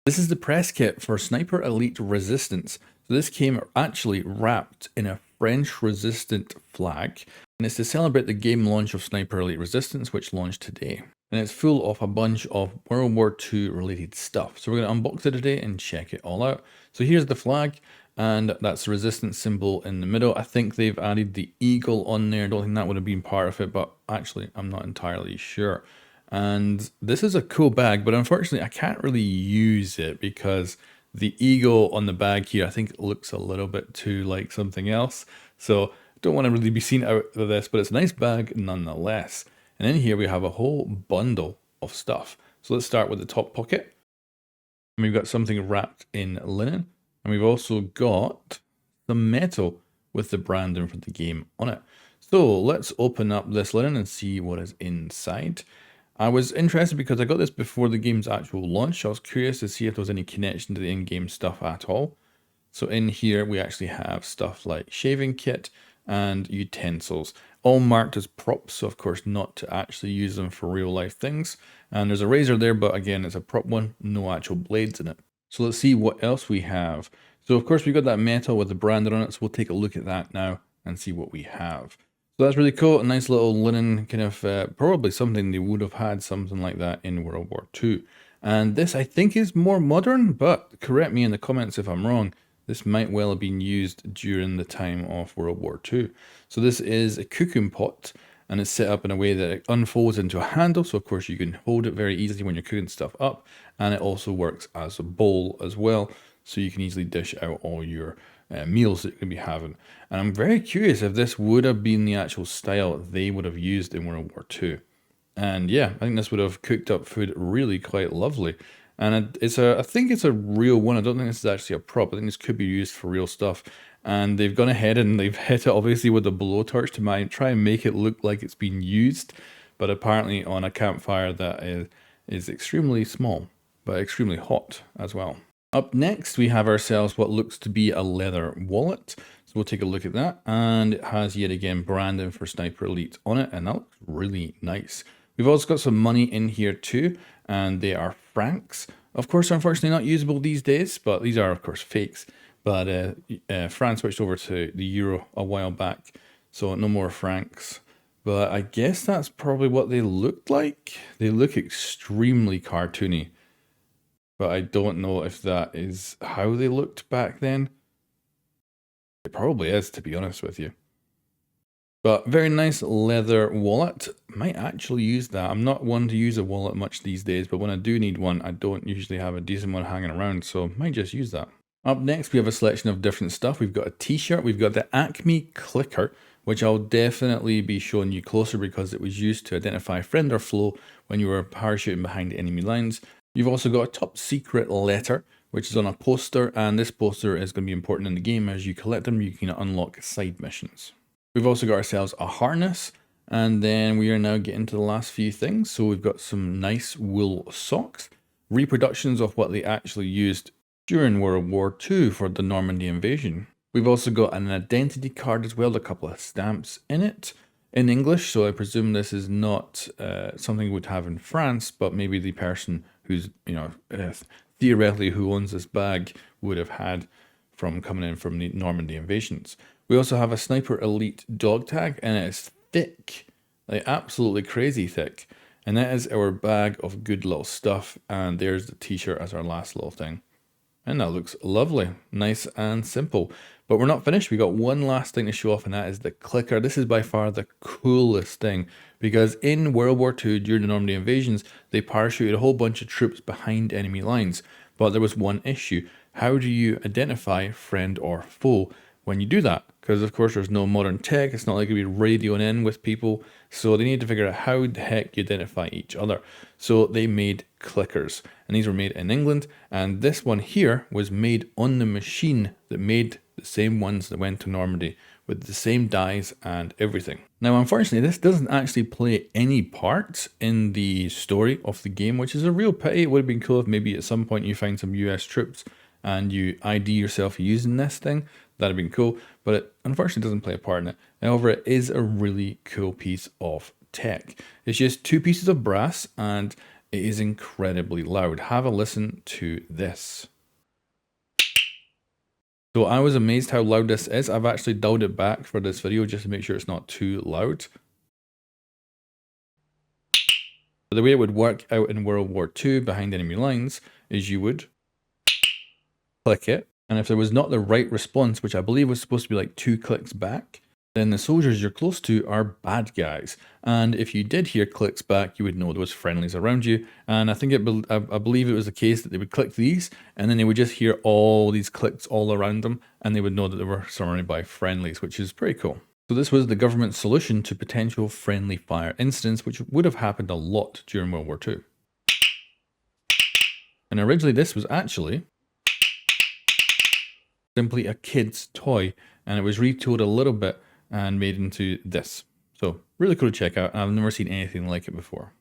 This is the press kit for Sniper Elite Resistance. So this came actually wrapped in a French resistant flag, and it's to celebrate the game launch of Sniper Elite Resistance, which launched today. And it's full of a bunch of World War II related stuff. So we're going to unbox it today and check it all out. So here's the flag, and that's the resistance symbol in the middle. I think they've added the eagle on there. I don't think that would have been part of it, but actually I'm not entirely sure. And this is a cool bag, but unfortunately I can't really use it because the eagle on the bag here I think looks a little bit too like something else. So don't want to really be seen out of this, but it's a nice bag nonetheless. And in here we have a whole bundle of stuff. So let's start with the top pocket. And we've got something wrapped in linen. And we've also got some metal with the branding for the game on it. So let's open up this linen and see what is inside. I was interested because I got this before the game's actual launch. I was curious to see if there was any connection to the in-game stuff at all. So in here we actually have stuff like shaving kit and utensils, all marked as props, so of course not to actually use them for real life things. And there's a razor there, but again it's a prop one, no actual blades in it. So let's see what else we have. So of course we got that metal with the branding on it, so we'll take a look at that now and see what we have. So that's really cool, a nice little linen kind of, probably something they would have had something like that in World War II. And this I think is more modern, but correct me in the comments if I'm wrong. This might well have been used during the time of World War II. So this is a cooking pot, and it's set up in a way that it unfolds into a handle. So of course you can hold it very easily when you're cooking stuff up. And it also works as a bowl as well. So you can easily dish out all your meals that you're going to be having. And I'm very curious if this would have been the actual style they would have used in World War II. And yeah, I think this would have cooked up food really quite lovely. And I think it's a real one. I don't think this is actually a prop. I think this could be used for real stuff. And they've gone ahead and they've hit it obviously with a blowtorch to try and make it look like it's been used. But apparently on a campfire that is extremely small, but extremely hot as well. Up next, we have ourselves what looks to be a leather wallet. So we'll take a look at that. And it has yet again branding for Sniper Elite on it. And that looks really nice. We've also got some money in here too. And they are francs. Of course, unfortunately not usable these days, but these are of course fakes. But France switched over to the euro a while back. So no more francs. But I guess that's probably what they looked like. They look extremely cartoony. But I don't know if that is how they looked back then. It probably is, to be honest with you. But very nice leather wallet. Might actually use that. I'm not one to use a wallet much these days, but when I do need one, I don't usually have a decent one hanging around, so might just use that. Up next, we have a selection of different stuff. We've got a t-shirt. We've got the Acme clicker, which I'll definitely be showing you closer because it was used to identify friend or foe when you were parachuting behind enemy lines. You've also got a top secret letter, which is on a poster, and this poster is going to be important in the game. As you collect them, you can unlock side missions. We've also got ourselves a harness, and then we are now getting to the last few things. So we've got some nice wool socks, reproductions of what they actually used during World War II for the Normandy invasion. We've also got an identity card as well, a couple of stamps in it in English, so I presume this is not something we'd have in France, but maybe the person who's, theoretically who owns this bag would have had from coming in from the Normandy invasions. We also have a Sniper Elite dog tag, and it's thick, like absolutely crazy thick. And that is our bag of good little stuff, and there's the t-shirt as our last little thing. And that looks lovely, nice and simple. But we're not finished. We got one last thing to show off, and that is the clicker. This is by far the coolest thing because in World War II, during the Normandy invasions, they parachuted a whole bunch of troops behind enemy lines. But there was one issue. How do you identify friend or foe when you do that? Because of course there's no modern tech. It's not like you'd be radioing in with people. So they need to figure out how the heck you identify each other. So they made clickers, and these were made in England. And this one here was made on the machine that made the same ones that went to Normandy with the same dies and everything. Now, unfortunately, this doesn't actually play any part in the story of the game, which is a real pity. It would have been cool if maybe at some point you find some US troops and you ID yourself using this thing. That'd have been cool, but it unfortunately doesn't play a part in it. However, it is a really cool piece of tech. It's just two pieces of brass, and It is incredibly loud. Have a listen to this. So I was amazed how loud this is. I've actually dialed it back for this video just to make sure it's not too loud. But the way it would work out in World War II behind enemy lines is you would click it, and if there was not the right response, which I believe was supposed to be like 2 clicks back, then the soldiers you're close to are bad guys. And if you did hear clicks back, you would know there was friendlies around you. And I think I believe it was the case that they would click these, and then they would just hear all these clicks all around them, and they would know that they were surrounded by friendlies, which is pretty cool. So this was the government's solution to potential friendly fire incidents, which would have happened a lot during World War II. And originally this was actually simply a kid's toy, and it was retooled a little bit and made into this. So really cool to check out. I've never seen anything like it before.